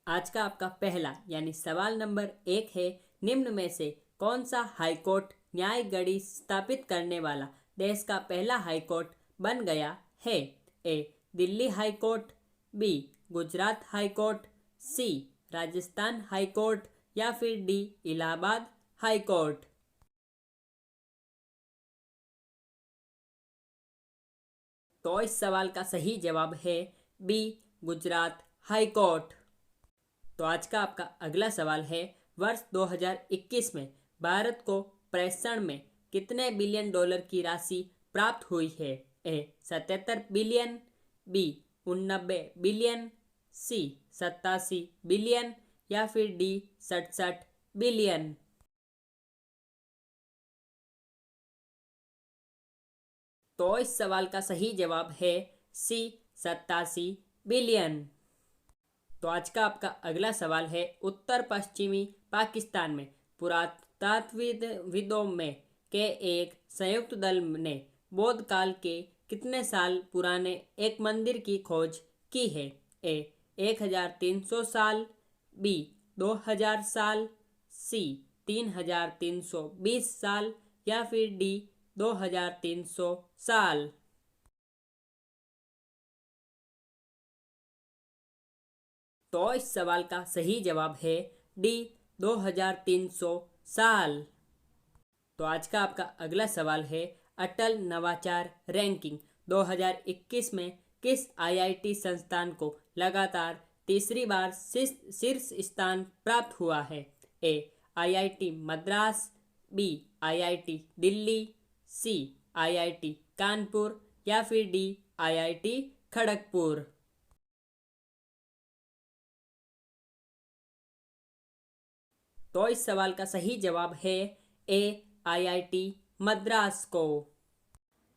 आज का आपका पहला यानी सवाल नंबर 1 है, निम्न में से कौन सा हाईकोर्ट न्याय गढ़ी स्थापित करने वाला देश का पहला हाईकोर्ट बन गया है? A. Delhi high court, B. Gujarat high court, C. Rajasthan high court या फिर डी. इलाहाबाद हाईकोर्ट। तो इस सवाल का सही जवाब है बी. गुजरात हाईकोर्ट। तो आज का आपका अगला सवाल है, वर्ष 2021 में भारत को प्रेषण में कितने बिलियन डॉलर की राशि प्राप्त हुई है? ए. 77 बिलियन, बी. 89 बिलियन, सी. 87 बिलियन या फिर डी. 67 बिलियन। तो इस सवाल का सही जवाब है सी. 87 बिलियन। तो आज का आपका अगला सवाल है, उत्तर पश्चिमी पाकिस्तान में पुरातत्वविदों में के एक संयुक्त दल ने बौद्ध काल के कितने साल पुराने एक मंदिर की खोज की है? ए. 1300 साल, बी. 2000 साल, सी. 3320 साल या फिर डी. 2300 साल। तो इस सवाल का सही जवाब है डी. 2300 साल। तो आज का आपका अगला सवाल है, अटल नवाचार रैंकिंग 2021 में किस आईआईटी संस्थान को लगातार तीसरी बार शीर्ष स्थान प्राप्त हुआ है? A. IIT Madras, B. IIT Delhi, C. IIT Kanpur या फिर डी. आईआईटी खड़गपुर। तो इस सवाल का सही जवाब है ए. आईआईटी मद्रास को।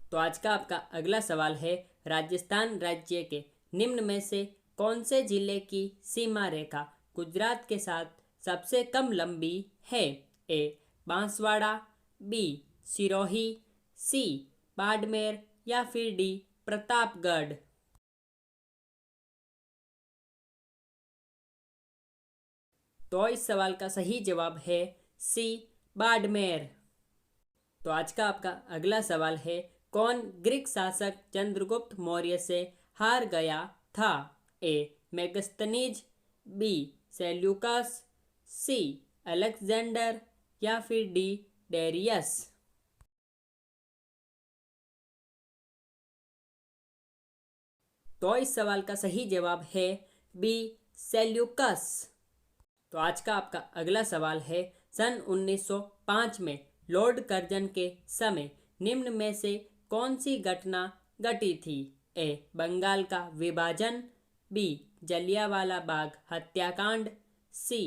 तो आज का आपका अगला सवाल है, राजस्थान राज्य के निम्न में से कौन से जिले की सीमा रेखा गुजरात के साथ सबसे कम लंबी है? ए. बांसवाड़ा, बी. सिरोही, सी. बाड़मेर या फिर डी. प्रतापगढ़। तो इस सवाल का सही जवाब है सी. बाड़मेर। तो आज का आपका अगला सवाल है, कौन ग्रीक शासक चंद्रगुप्त मौर्य से हार गया था? A. Megasthenes, B. Seleucus, C. Alexander या फिर डी. डेरियस। तो इस सवाल का सही जवाब है बी. सेल्यूकस। तो आज का आपका अगला सवाल है, सन 1905 में लॉर्ड कर्जन के समय निम्न में से कौन सी घटना घटी थी? ए. बंगाल का विभाजन, बी. जलियांवाला बाग हत्याकांड, सी.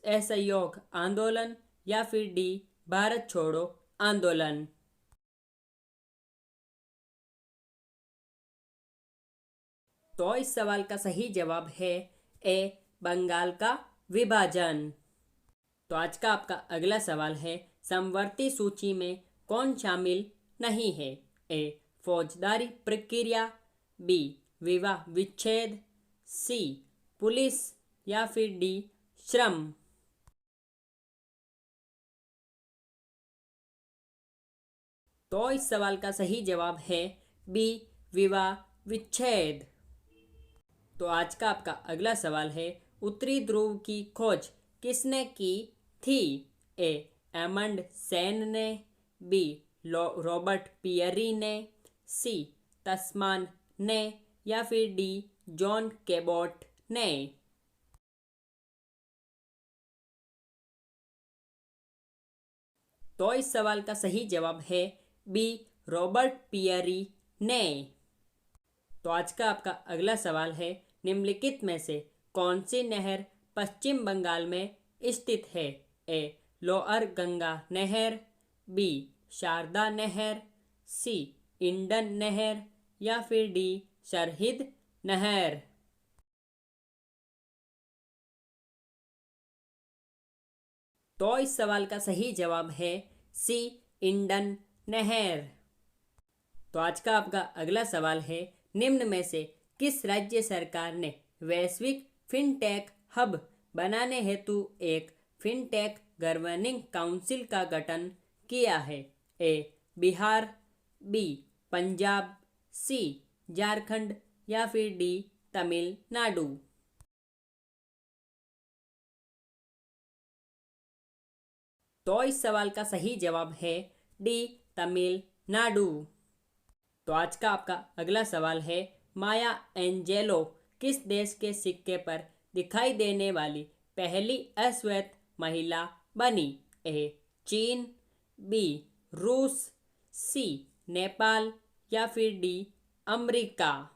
असहयोग आंदोलन या फिर डी. भारत छोड़ो आंदोलन। तो इस सवाल का सही जवाब है ए. बंगाल का विभाजन। तो आज का आपका अगला सवाल है, समवर्ती सूची में कौन शामिल नहीं है? ए. फौजदारी प्रक्रिया, बी. विवाह विच्छेद, सी. पुलिस या फिर डी. श्रम। तो इस सवाल का सही जवाब है बी. विवाह विच्छेद। तो आज का आपका अगला सवाल है, उत्तरी ध्रुव की खोज किसने की थी? ए. एमंड सेन ने, बी. रॉबर्ट पियरी ने, सी. तस्मान ने या फिर डी. जॉन केबोट ने। तो इस सवाल का सही जवाब है बी. रॉबर्ट पियरी ने। तो आज का आपका अगला सवाल है, निम्नलिखित में से कौन सी नहर पश्चिम बंगाल में स्थित है? ए. लोअर गंगा नहर, बी. शारदा नहर, सी. इंडन नहर या फिर डी. सरहिंद नहर। तो इस सवाल का सही जवाब है सी. इंडन नहर। तो आज का आपका अगला सवाल है, निम्न में से किस राज्य सरकार ने वैश्विक फिनटेक हब बनाने हेतु एक फिनटेक गवर्निंग काउंसिल का गठन किया है? ए बिहार, बी पंजाब, सी झारखंड या फिर डी तमिलनाडु। तो इस सवाल का सही जवाब है डी तमिलनाडु। तो आज का आपका अगला सवाल है, माया एंजेलो किस देश के सिक्के पर दिखाई देने वाली पहली अश्वेत महिला बनी? ए चीन, बी रूस, सी नेपाल या फिर डी अमेरिका।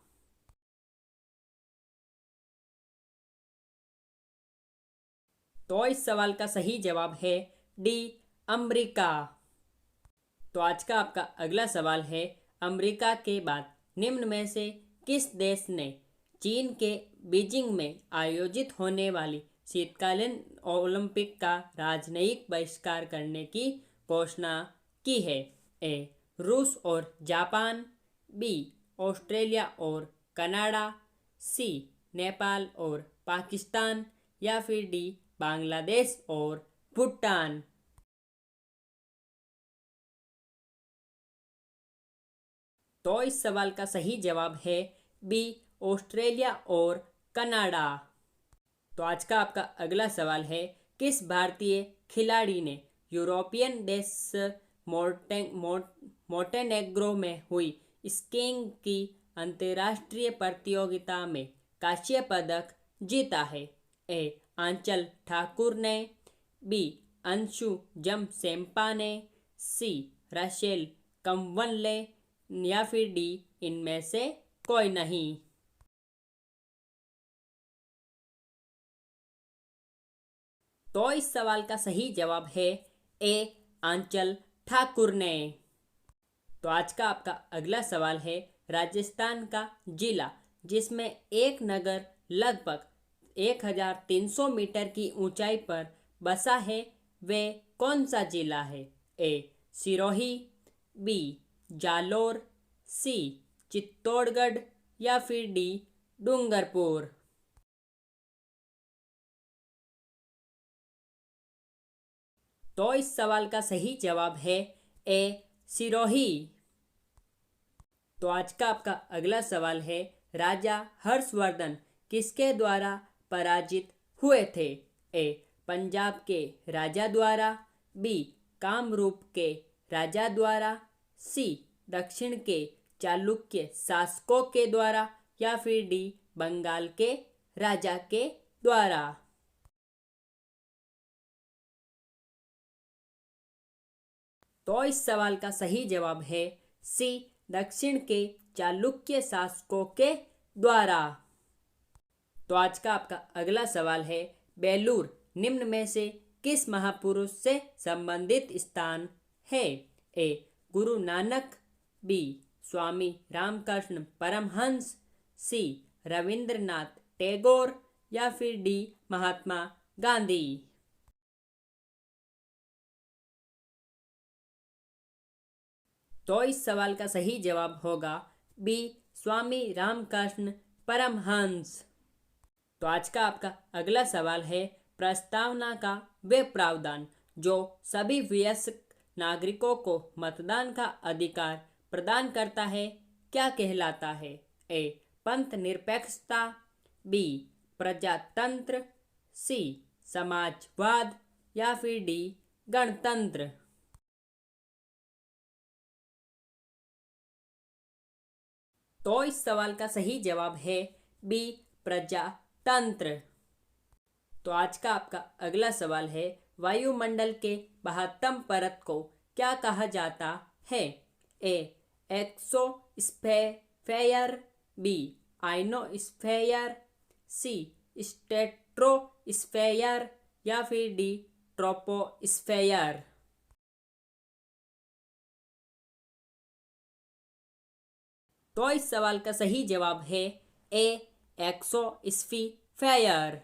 तो इस सवाल का सही जवाब है डी अमेरिका। तो आज का आपका अगला सवाल है, अमेरिका के बाद निम्न में से किस देश ने चीन के बीजिंग में आयोजित होने वाली शीतकालीन ओलंपिक का राजनयिक बहिष्कार करने की घोषणा की है? ए रूस और जापान, बी ऑस्ट्रेलिया और कनाडा, सी नेपाल और पाकिस्तान या फिर डी बांग्लादेश और भूटान। तो इस सवाल का सही जवाब है बी ऑस्ट्रेलिया और कनाडा। तो आज का आपका अगला सवाल है, किस भारतीय खिलाड़ी ने यूरोपियन देश मोंटेनेग्रो में हुई स्कीइंग की अंतर्राष्ट्रीय प्रतियोगिता में कांस्य पदक जीता है? ए आंचल ठाकुर ने, बी अंशु जमसेम्पा ने, सी राशेल कंवनले या फिर डी इनमें से कोई नहीं। तो इस सवाल का सही जवाब है ए आंचल ठाकुर ने। तो आज का आपका अगला सवाल है, राजस्थान का जिला जिसमें एक नगर लगभग 1300 मीटर की ऊंचाई पर बसा है, वे कौन सा जिला है? ए सिरोही, बी जालोर, सी चित्तौड़गढ़ या फिर डी डूंगरपुर। तो इस सवाल का सही जवाब है ए सिरोही। तो आज का आपका अगला सवाल है, राजा हर्षवर्धन किसके द्वारा पराजित हुए थे? ए पंजाब के राजा द्वारा, बी कामरूप के राजा द्वारा, सी दक्षिण के चालुक्य शासकों के द्वारा या फिर डी बंगाल के राजा के द्वारा। तो इस सवाल का सही जवाब है सी दक्षिण के चालुक्य शासकों के द्वारा। तो आज का आपका अगला सवाल है, बेलूर निम्न में से किस महापुरुष से संबंधित स्थान है? ए गुरु नानक, बी स्वामी रामकृष्ण परमहंस, सी रविंद्रनाथ टैगोर या फिर डी महात्मा गांधी। तो इस सवाल का सही जवाब होगा बी स्वामी रामकृष्ण परमहंस। तो आज का आपका अगला सवाल है, प्रस्तावना का वे प्रावधान जो सभी वयस्क नागरिकों को मतदान का अधिकार प्रदान करता है क्या कहलाता है? ए पंथ निरपेक्षता, बी प्रजातंत्र, सी समाजवाद या फिर डी गणतंत्र। तो इस सवाल का सही जवाब है बी प्रजातंत्र। तो आज का आपका अगला सवाल है, वायुमंडल के 72 परत को क्या कहा जाता है? ए एक्सोस्फेयर, बी आइनोस्फेयर, सी स्ट्रेटोस्फेयर या फिर डी ट्रोपोस्फेयर। तो इस सवाल का सही जवाब है ए एक्सोस्फेयर।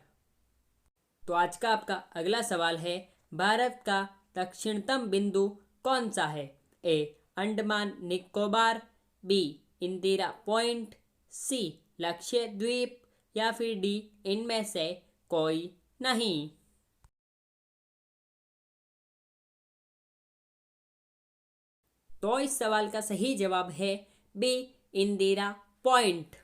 तो आज का आपका अगला सवाल है, भारत का दक्षिणतम बिंदु कौन सा है? ए अंडमान निकोबार, बी इंदिरा पॉइंट, सी लक्षद्वीप या फिर डी इनमें से कोई नहीं। तो इस सवाल का सही जवाब है बी, इंदिरा पॉइंट।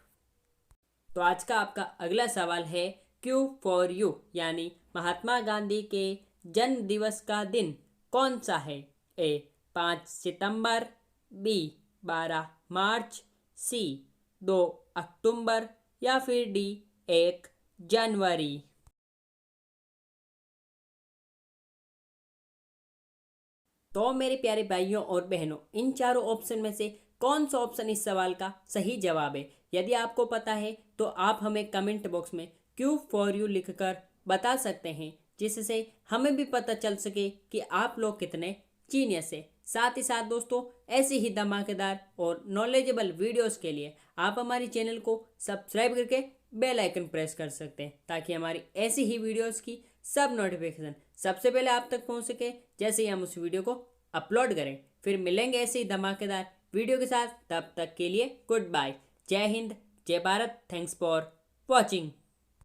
तो आज का आपका अगला सवाल है क्यू फॉर यू, यानी महात्मा गांधी के जन्म दिवस का दिन कौन सा है? ए 5 सितंबर, बी 12 मार्च, सी 2 अक्टूबर या फिर डी 1 जनवरी। तो मेरे प्यारे भाइयों और बहनों, इन चारों ऑप्शन में से कौन सा ऑप्शन इस सवाल का सही जवाब है? यदि आपको पता है तो आप हमें कमेंट बॉक्स में क्यू फॉर यू लिखकर बता सकते हैं, जिससे हमें भी पता चल सके कि आप लोग कितने जीनियस है। साथ ही साथ दोस्तों, ऐसी ही धमाकेदार और नॉलेजेबल वीडियोस के लिए आप हमारी चैनल को सब्सक्राइब करके बेल आइकन प्रेस कर सकते हैं, ताकि हमारी ऐसी ही वीडियोस की सब नोटिफिकेशन सबसे पहले आप तक पहुंच सके जैसे ही हम उस वीडियो को अपलोड करें। फिर मिलेंगे ऐसे ही धमाकेदार वीडियो के साथ, तब तक के लिए गुड बाय। जय हिंद, जय भारत, थैंक्स फॉर वॉचिंग।